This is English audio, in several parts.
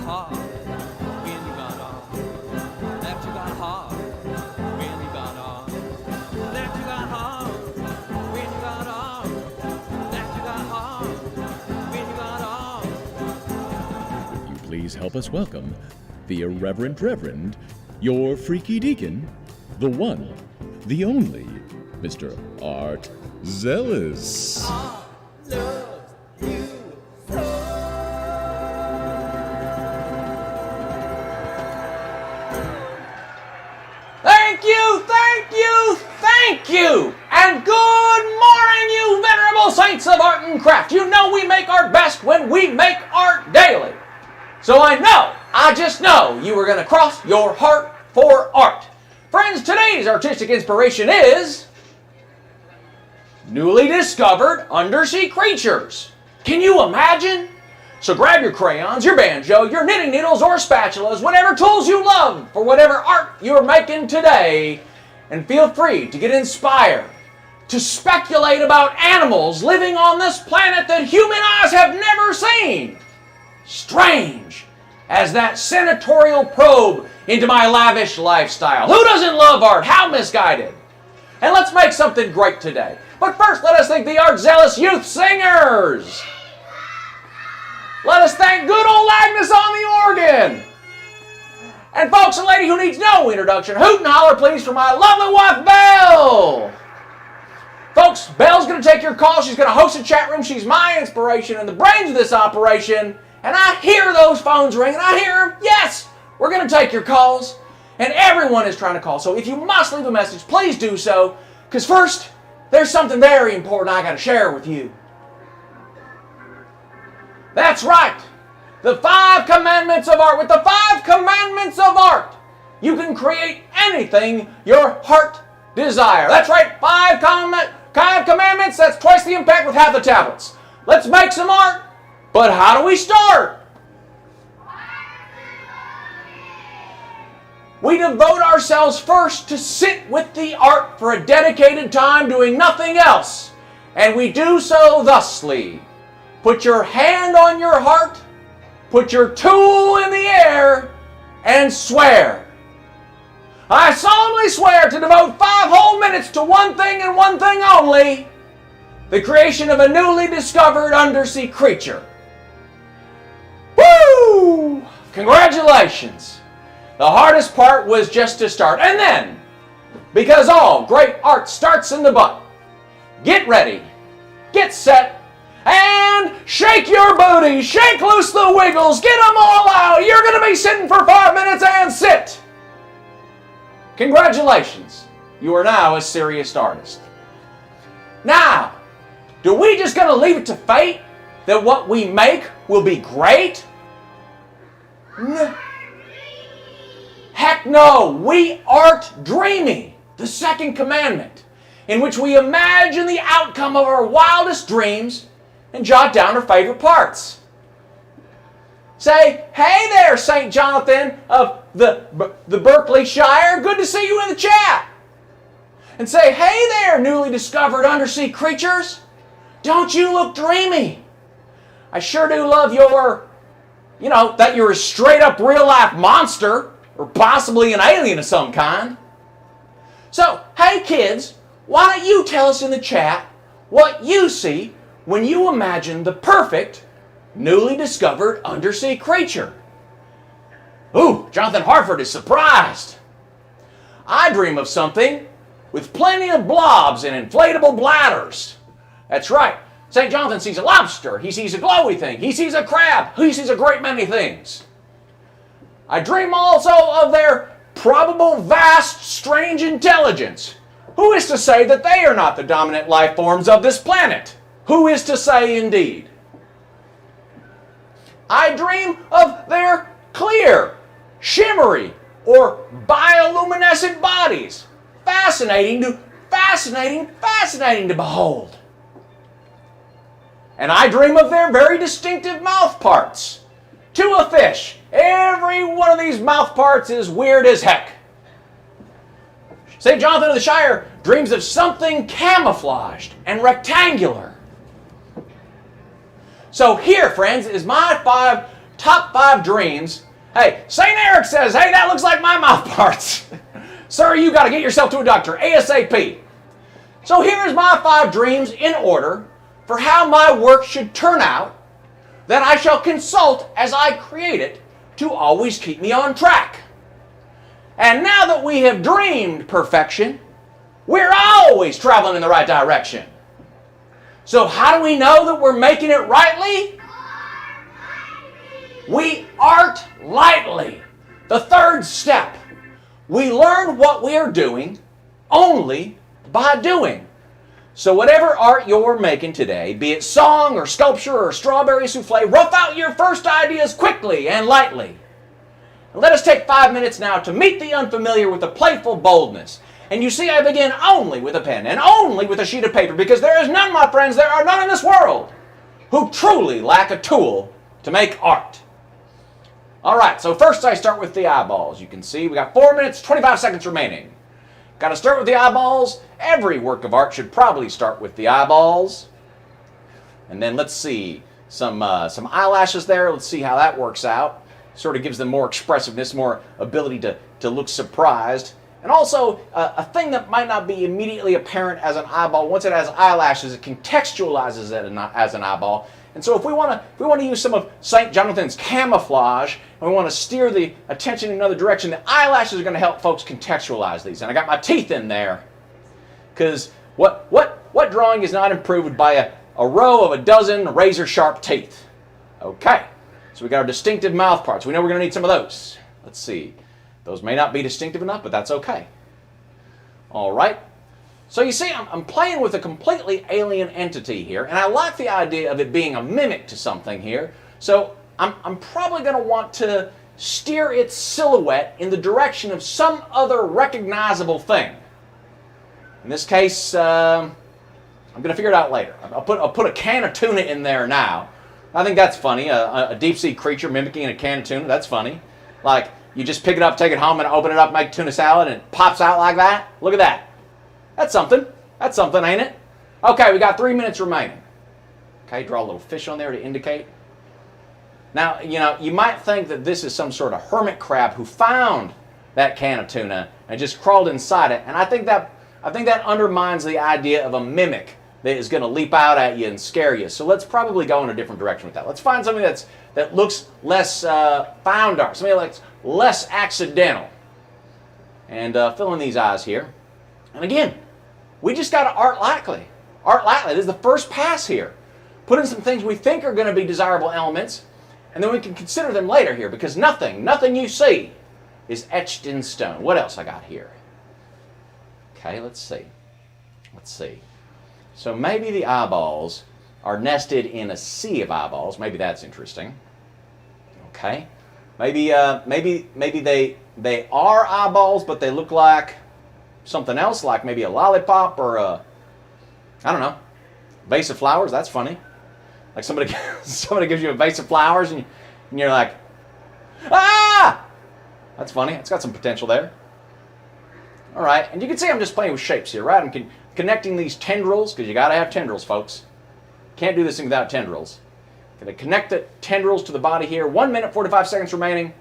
hard when you got off. That you got hard when you got off. That you got hard when you got off. That you got hard when you got off. Will you please help us welcome the Irreverent Reverend, your freaky deacon, the one, the only, Mr. Art Zealous. I love you so. Thank you, thank you, thank you! And good morning, you venerable saints of art and craft. You know we make our best when we make art daily. So I just know you are going to cross your heart for art. Friends, today's artistic inspiration is newly discovered undersea creatures. Can you imagine? So grab your crayons, your banjo, your knitting needles or spatulas, whatever tools you love for whatever art you're making today, and feel free to get inspired to speculate about animals living on this planet that human eyes have never seen. Strange as that senatorial probe into my lavish lifestyle. Who doesn't love art? How misguided. And let's make something great today. But first, let us thank the Art Zealous Youth Singers. Let us thank good old Agnes on the organ. And folks, a lady who needs no introduction, hoot and holler please for my lovely wife, Belle. Folks, Belle's going to take your call. She's going to host a chat room. She's my inspiration and the brains of this operation. And I hear those phones ring, and I hear them. Yes, we're going to take your calls. And everyone is trying to call. So if you must leave a message, please do so. Because first, there's something very important I got to share with you. That's right. The 5 commandments of art. With the 5 commandments of art, you can create anything your heart desire. That's right. 5 commandments. That's twice the impact with half the tablets. Let's make some art. But how do we start? We devote ourselves first to sit with the art for a dedicated time doing nothing else. And we do so thusly. Put your hand on your heart, put your tool in the air, and swear. I solemnly swear to devote 5 whole minutes to one thing and one thing only, the creation of a newly discovered undersea creature. Woo! Congratulations! The hardest part was just to start. And then, because all great art starts in the butt, get ready, get set, and shake your booty, shake loose the wiggles, get them all out. You're going to be sitting for 5 minutes and sit. Congratulations, you are now a serious artist. Now, do we just going to leave it to fate that what we make will be great? Heck no, we art dreaming, the 2nd commandment, in which we imagine the outcome of our wildest dreams and jot down our favorite parts. Say, hey there, St. Jonathan of the Berkeley Shire, good to see you in the chat. And say, hey there, newly discovered undersea creatures, don't you look dreamy? I sure do love that you're a straight up real life monster, or possibly an alien of some kind. So, hey kids, why don't you tell us in the chat what you see when you imagine the perfect, newly discovered undersea creature? Ooh, Jonathan Hartford is surprised. I dream of something with plenty of blobs and inflatable bladders. That's right. St. Jonathan sees a lobster, he sees a glowy thing, he sees a crab, he sees a great many things. I dream also of their probable vast, strange intelligence. Who is to say that they are not the dominant life forms of this planet? Who is to say indeed? I dream of their clear, shimmery, or bioluminescent bodies. Fascinating to behold. And I dream of their very distinctive mouth parts. To a fish, every one of these mouth parts is weird as heck. St. Jonathan of the Shire dreams of something camouflaged and rectangular. So here, friends, is my 5 top 5 dreams. Hey, St. Eric says, hey, that looks like my mouth parts. Sir, you got to get yourself to a doctor ASAP. So here's my 5 dreams in order for how my work should turn out that I shall consult as I create it to always keep me on track. And now that we have dreamed perfection, we're always traveling in the right direction. So how do we know that we're making it rightly? We art lightly. The 3rd step. We learn what we are doing only by doing. So whatever art you're making today, be it song or sculpture or strawberry souffle, rough out your first ideas quickly and lightly. And let us take 5 minutes now to meet the unfamiliar with a playful boldness. And you see, I begin only with a pen and only with a sheet of paper, because there is none, my friends, there are none in this world who truly lack a tool to make art. All right, so first I start with the eyeballs. You can see we got 4 minutes, 25 seconds remaining. Got to start with the eyeballs. Every work of art should probably start with the eyeballs. And then let's see, some eyelashes there. Let's see how that works out. Sort of gives them more expressiveness, more ability to look surprised. And also, a thing that might not be immediately apparent as an eyeball, once it has eyelashes, it contextualizes it as an eyeball. And so if we want to use some of St. Jonathan's camouflage, and we want to steer the attention in another direction, the eyelashes are going to help folks contextualize these. And I got my teeth in there, because what drawing is not improved by a row of a dozen razor-sharp teeth? Okay, so we got our distinctive mouth parts. We know we're going to need some of those. Let's see. Those may not be distinctive enough, but that's okay. All right. So you see, I'm playing with a completely alien entity here, and I like the idea of it being a mimic to something here. So I'm probably going to want to steer its silhouette in the direction of some other recognizable thing. In this case, I'm going to figure it out later. I'll put a can of tuna in there now. I think that's funny. A deep-sea creature mimicking a can of tuna, that's funny. Like, you just pick it up, take it home, and open it up, make tuna salad, and it pops out like that. Look at that. That's something. That's something, ain't it? Okay, we got 3 minutes remaining. Okay, draw a little fish on there to indicate. Now, you might think that this is some sort of hermit crab who found that can of tuna and just crawled inside it. And I think that undermines the idea of a mimic that is going to leap out at you and scare you. So let's probably go in a different direction with that. Let's find something that looks less found art, something that's less accidental. And fill in these eyes here. And again, we just got to art lightly. Art lightly. This is the first pass here. Put in some things we think are going to be desirable elements, and then we can consider them later here, because nothing you see is etched in stone. What else I got here? Okay, let's see. So maybe the eyeballs are nested in a sea of eyeballs. Maybe that's interesting. Okay. Maybe they are eyeballs, but they look like something else, like maybe a lollipop or a, I don't know, vase of flowers. That's funny. Like somebody gives you a vase of flowers and you're like, ah! That's funny. It's got some potential there. All right, and you can see I'm just playing with shapes here, right? I'm connecting these tendrils, because you got to have tendrils, folks. Can't do this thing without tendrils. Going to connect the tendrils to the body here. 1 minute, 45 seconds remaining.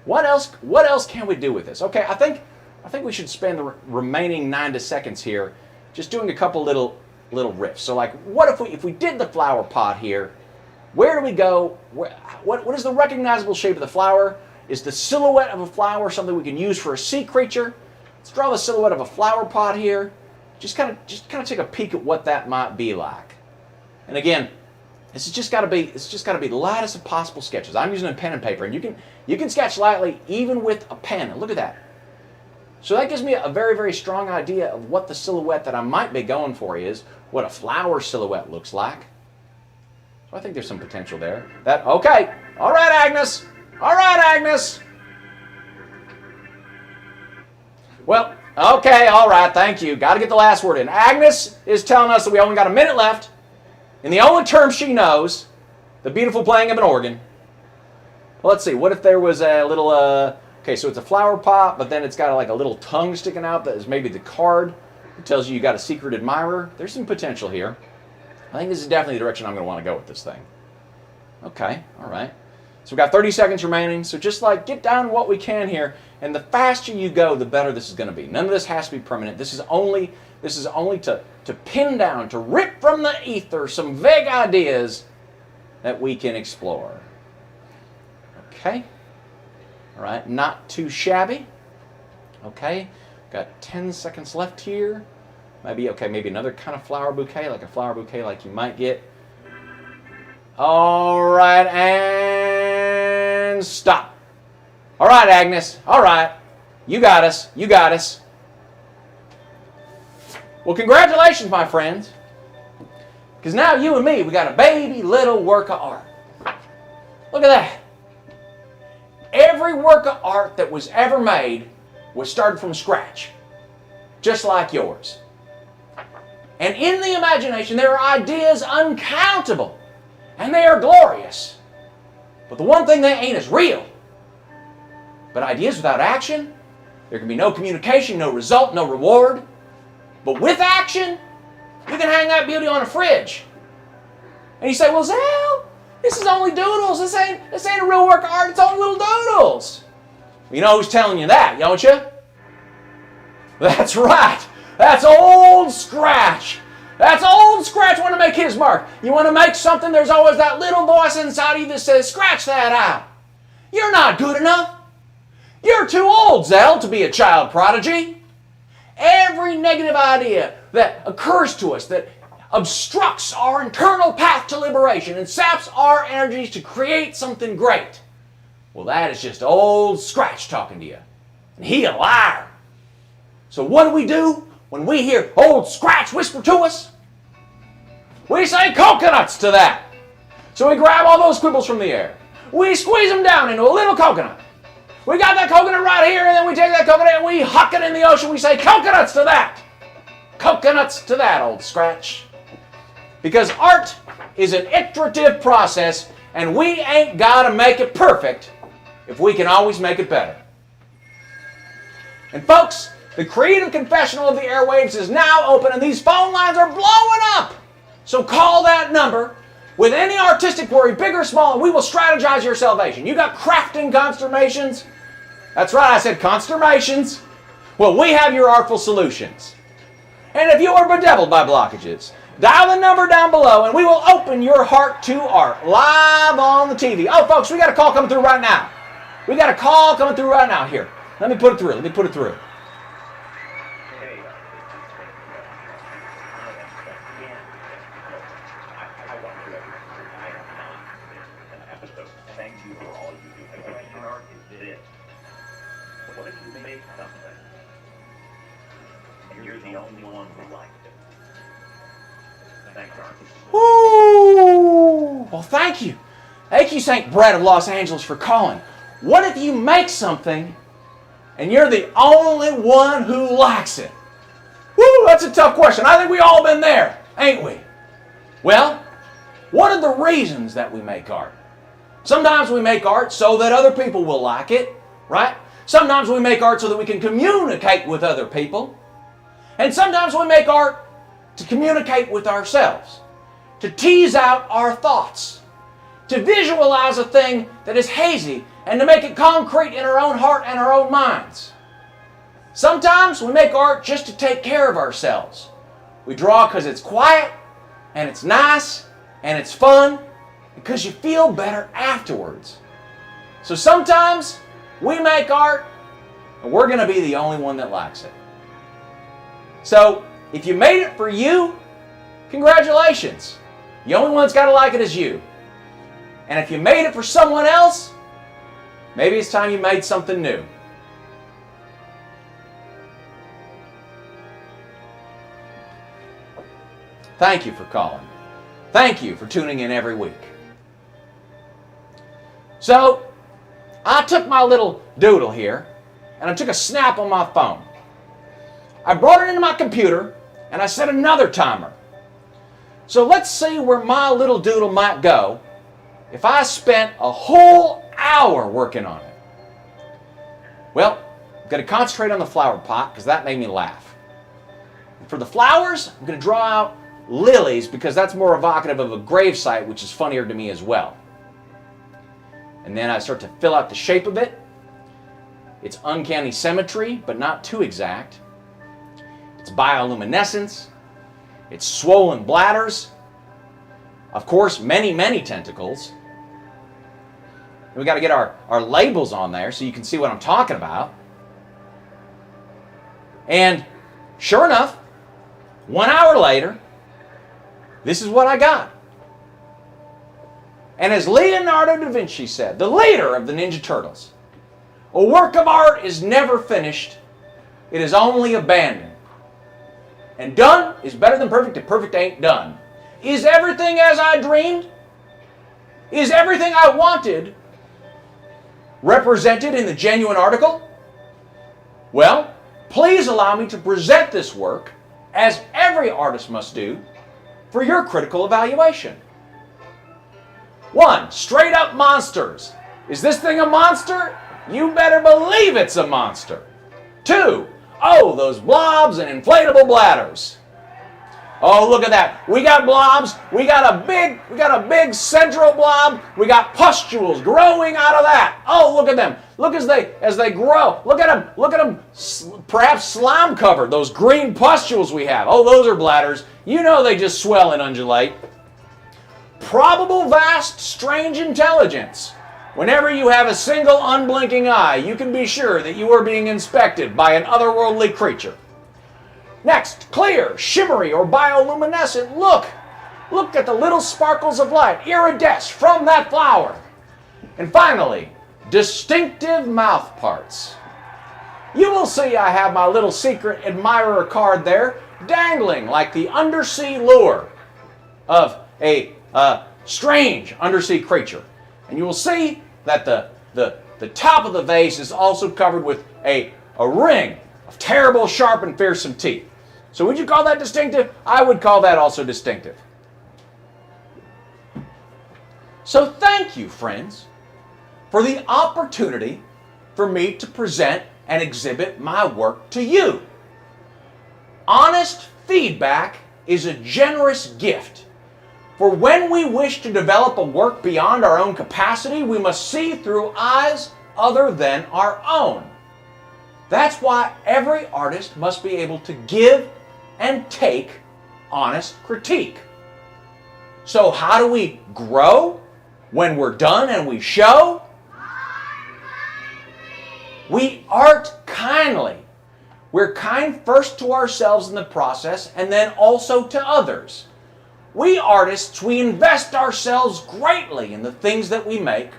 What else can we do with this? Okay, I think we should spend the remaining 90 seconds here just doing a couple little riffs. So like, what if we did the flower pot here? Where do we go? What is the recognizable shape of the flower? Is the silhouette of a flower something we can use for a sea creature? Let's draw the silhouette of a flower pot here. Just kind of take a peek at what that might be like. And again, it's just got to be the lightest of possible sketches. I'm using a pen and paper, and you can sketch lightly even with a pen. And look at that. So that gives me a very, very strong idea of what the silhouette that I might be going for is, what a flower silhouette looks like. So I think there's some potential there. Okay. All right, Agnes. All right, Agnes. Well, okay, all right, thank you. Got to get the last word in. Agnes is telling us that we only got a minute left. In the only term she knows, the beautiful playing of an organ. Well, let's see. What if there was a little... okay, so it's a flower pot, but then it's got like a little tongue sticking out that is maybe the card. It tells you got a secret admirer. There's some potential here. I think this is definitely the direction I'm going to want to go with this thing. Okay, all right. So we've got 30 seconds remaining. So just like get down what we can here. And the faster you go, the better this is going to be. None of this has to be permanent. This is only to pin down, to rip from the ether some vague ideas that we can explore. Okay? All right, not too shabby. Okay, got 10 seconds left here. Maybe another kind of flower bouquet, like a flower bouquet like you might get. All right, and stop. All right, Agnes. All right. You got us. You got us. Well, congratulations, my friends. Because now you and me, we got a baby little work of art. Look at that. Every work of art that was ever made was started from scratch, just like yours. And in the imagination, there are ideas uncountable, and they are glorious. But the one thing they ain't is real. But ideas without action, there can be no communication, no result, no reward. But with action, you can hang that beauty on a fridge. And you say, well, Zal, this is only doodles. This ain't a real work of art. It's only little doodles. You know who's telling you that, don't you? That's right. That's old Scratch. That's old Scratch want to make his mark. You want to make something, there's always that little voice inside of you that says, scratch that out. You're not good enough. You're too old, Zell, to be a child prodigy. Every negative idea that occurs to us that obstructs our internal path to liberation and saps our energies to create something great, well, that is just old Scratch talking to you. And he a liar. So what do when we hear old Scratch whisper to us? We say coconuts to that. So we grab all those quibbles from the air. We squeeze them down into a little coconut. We got that coconut right here, and then we take that coconut and we huck it in the ocean. We say coconuts to that. Coconuts to that, old Scratch. Because art is an iterative process, and we ain't got to make it perfect if we can always make it better. And folks, the creative confessional of the airwaves is now open, and these phone lines are blowing up. So call that number with any artistic worry, big or small, and we will strategize your salvation. You got crafting consternations? That's right, I said consternations. Well, we have your artful solutions. And if you are bedeviled by blockages, dial the number down below and we will open your heart to art live on the TV. Oh, folks, we got a call coming through right now. We got a call coming through right now. Here, let me put it through. Thank you for all you do. The question art is this. What if you make something and you're the only one who likes it? Thanks, Art. Woo! Well, thank you. Thank you, St. Brett of Los Angeles, for calling. What if you make something and you're the only one who likes it? Woo, that's a tough question. I think we all been there, ain't we? Well, what are the reasons that we make art? Sometimes we make art so that other people will like it, right? Sometimes we make art so that we can communicate with other people. And sometimes we make art to communicate with ourselves, to tease out our thoughts, to visualize a thing that is hazy and to make it concrete in our own heart and our own minds. Sometimes we make art just to take care of ourselves. We draw because it's quiet and it's nice and it's fun, because you feel better afterwards. So sometimes we make art and we're going to be the only one that likes it. So if you made it for you, congratulations. The only one that's got to like it is you. And if you made it for someone else, maybe it's time you made something new. Thank you for calling. Thank you for tuning in every week. So, I took my little doodle here, and I took a snap on my phone. I brought it into my computer, and I set another timer. So let's see where my little doodle might go if I spent a whole hour working on it. Well, I'm going to concentrate on the flower pot, because that made me laugh. And for the flowers, I'm going to draw out lilies, because that's more evocative of a gravesite, which is funnier to me as well. and then I start to fill out the shape of it. It's uncanny symmetry, but not too exact. It's bioluminescence. It's swollen bladders. Of course, many, many tentacles. And we got to get our labels on there so you can see what I'm talking about. And sure enough, 1 hour later, this is what I got. And as Leonardo da Vinci said, the leader of the Ninja Turtles, a work of art is never finished. It is only abandoned. And done is better than perfect, and perfect ain't done. Is everything as I dreamed? Is everything I wanted represented in the genuine article? Well, please allow me to present this work, as every artist must do, for your critical evaluation. 1. Straight up monsters. Is this thing a monster? You better believe it's a monster. 2. Oh, those blobs and inflatable bladders. Oh, look at that. We got blobs. We got a big central blob. We got pustules growing out of that. Oh, look at them. Look as they grow. Look at them. Look at them. Perhaps slime covered. Those green pustules we have. Oh, those are bladders. You know they just swell and undulate. Probable vast strange intelligence. Whenever you have a single unblinking eye, you can be sure that you are being inspected by an otherworldly creature. Next, clear, shimmery, or bioluminescent. Look at the little sparkles of light, iridescent from that flower. And finally, distinctive mouth parts. You will see I have my little secret admirer card there, dangling like the undersea lure of a strange undersea creature. And you will see that the top of the vase is also covered with a ring of terrible, sharp, and fearsome teeth. So would you call that distinctive? I would call that also distinctive. So thank you, friends, for the opportunity for me to present and exhibit my work to you. Honest feedback is a generous gift. For when we wish to develop a work beyond our own capacity, we must see through eyes other than our own. That's why every artist must be able to give and take honest critique. So how do we grow when we're done and we show? We art kindly. We're kind first to ourselves in the process and then also to others. We artists, we invest ourselves greatly in the things that we make,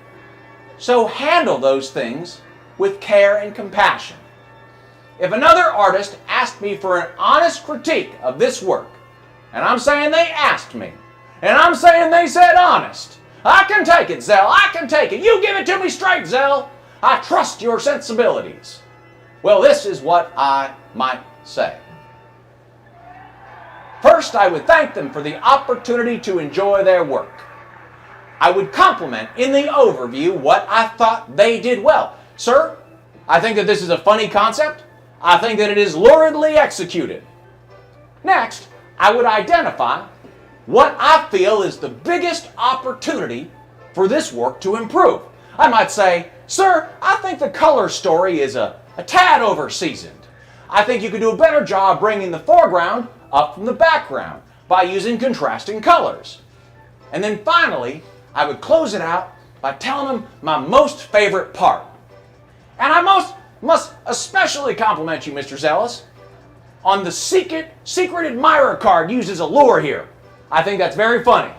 so handle those things with care and compassion. If another artist asked me for an honest critique of this work, and I'm saying they asked me, and I'm saying they said honest, I can take it, Zell, I can take it. You give it to me straight, Zell. I trust your sensibilities. Well, this is what I might say. First, I would thank them for the opportunity to enjoy their work. I would compliment in the overview what I thought they did well. Sir, I think that this is a funny concept. I think that it is luridly executed. Next, I would identify what I feel is the biggest opportunity for this work to improve. I might say, sir, I think the color story is a tad over-seasoned. I think you could do a better job bringing the foreground up from the background by using contrasting colors. And then finally, I would close it out by telling them my most favorite part. And I must especially compliment you, Mr. Zealous, on the secret admirer card used as a lure here. I think that's very funny.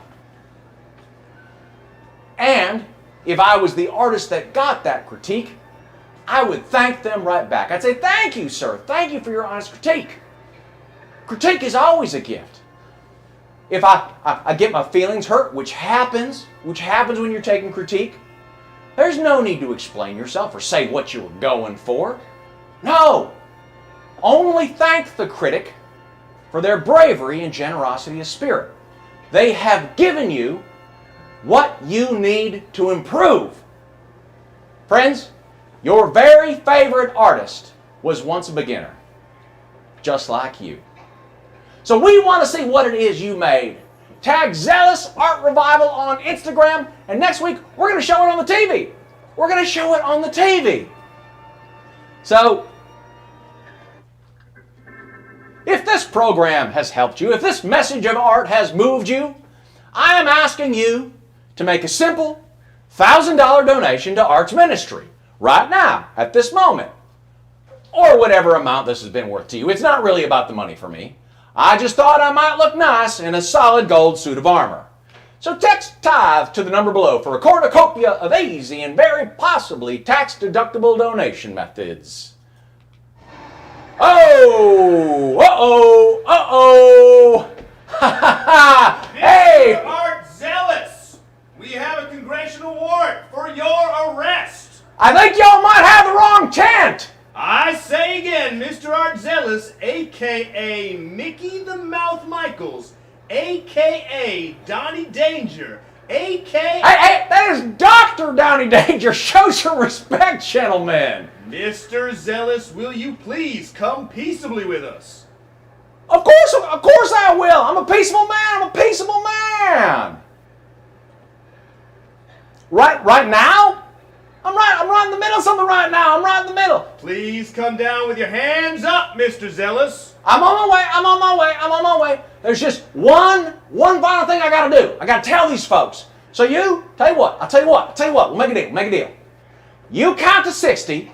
And if I was the artist that got that critique, I would thank them right back. I'd say, thank you, sir. Thank you for your honest critique. Critique is always a gift. If I get my feelings hurt, which happens when you're taking critique, there's no need to explain yourself or say what you were going for. No. Only thank the critic for their bravery and generosity of spirit. They have given you what you need to improve. Friends, your very favorite artist was once a beginner, just like you. So we want to see what it is you made. Tag Zealous Art Revival on Instagram, and next week we're going to show it on the TV. We're going to show it on the TV. So, if this program has helped you, if this message of art has moved you, I am asking you to make a simple $1,000 donation to Art's ministry right now, at this moment, or whatever amount this has been worth to you. It's not really about the money for me. I just thought I might look nice in a solid gold suit of armor. So text tithe to the number below for a cornucopia of easy and very possibly tax-deductible donation methods. Oh! Uh-oh! Uh-oh! Ha ha ha! Hey! Mr. Art Zealous, we have a congressional warrant for your arrest. I think y'all might have the wrong tent! I say again, Mr. Art Zealous, a.k.a. Mickey the Mouth Michaels, a.k.a. Donnie Danger, a.k.a. Hey, that is Dr. Downey Danger! Show some respect, gentlemen! Mr. Zealous, will you please come peaceably with us? Of course I will! I'm a peaceable man! I'm a peaceable man! Right now? I'm right in the middle of something right now. I'm right in the middle. Please come down with your hands up, Mr. Zealous. I'm on my way. There's just one final thing I gotta do. I gotta tell these folks. So I'll tell you what, we'll make a deal. You count to 60,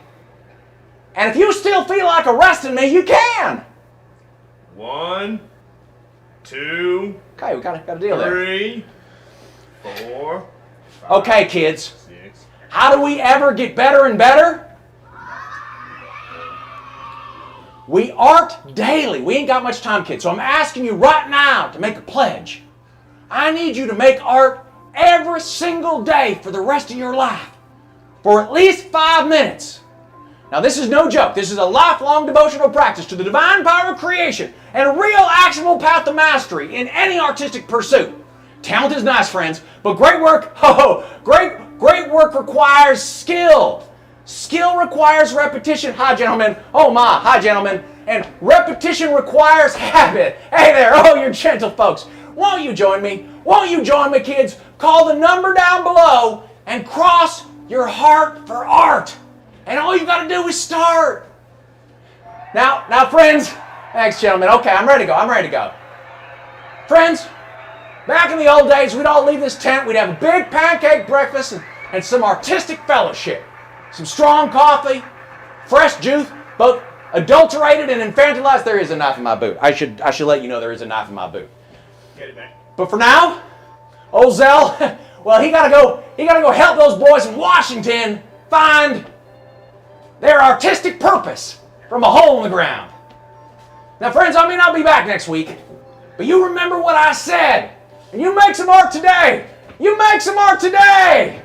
and if you still feel like arresting me, you can. 1, 2, Okay, we got a deal there. 3, 4, 5, Okay, kids. 6. How do we ever get better and better? We art daily. We ain't got much time, kids. So I'm asking you right now to make a pledge. I need you to make art every single day for the rest of your life. For at least 5 minutes. Now this is no joke. This is a lifelong devotional practice to the divine power of creation and a real actionable path to mastery in any artistic pursuit. Talent is nice, friends, but great work, great work requires skill. Skill requires repetition. Hi, gentlemen. Oh, my. Hi, gentlemen. And repetition requires habit. Hey there. Oh, you're gentle folks. Won't you join me? Won't you join me, kids? Call the number down below and cross your heart for art. And all you got to do is start. Now, friends. Thanks, gentlemen. Okay, I'm ready to go. Friends, back in the old days, we'd all leave this tent. We'd have a big pancake breakfast and some artistic fellowship. Some strong coffee, fresh juice, both adulterated and infantilized. There is a knife in my boot. I should let you know there is a knife in my boot. Get it back. But for now, old Zell, well, he gotta go help those boys in Washington find their artistic purpose from a hole in the ground. Now, friends, I may not be back next week, but you remember what I said, and you make some art today. You make some art today.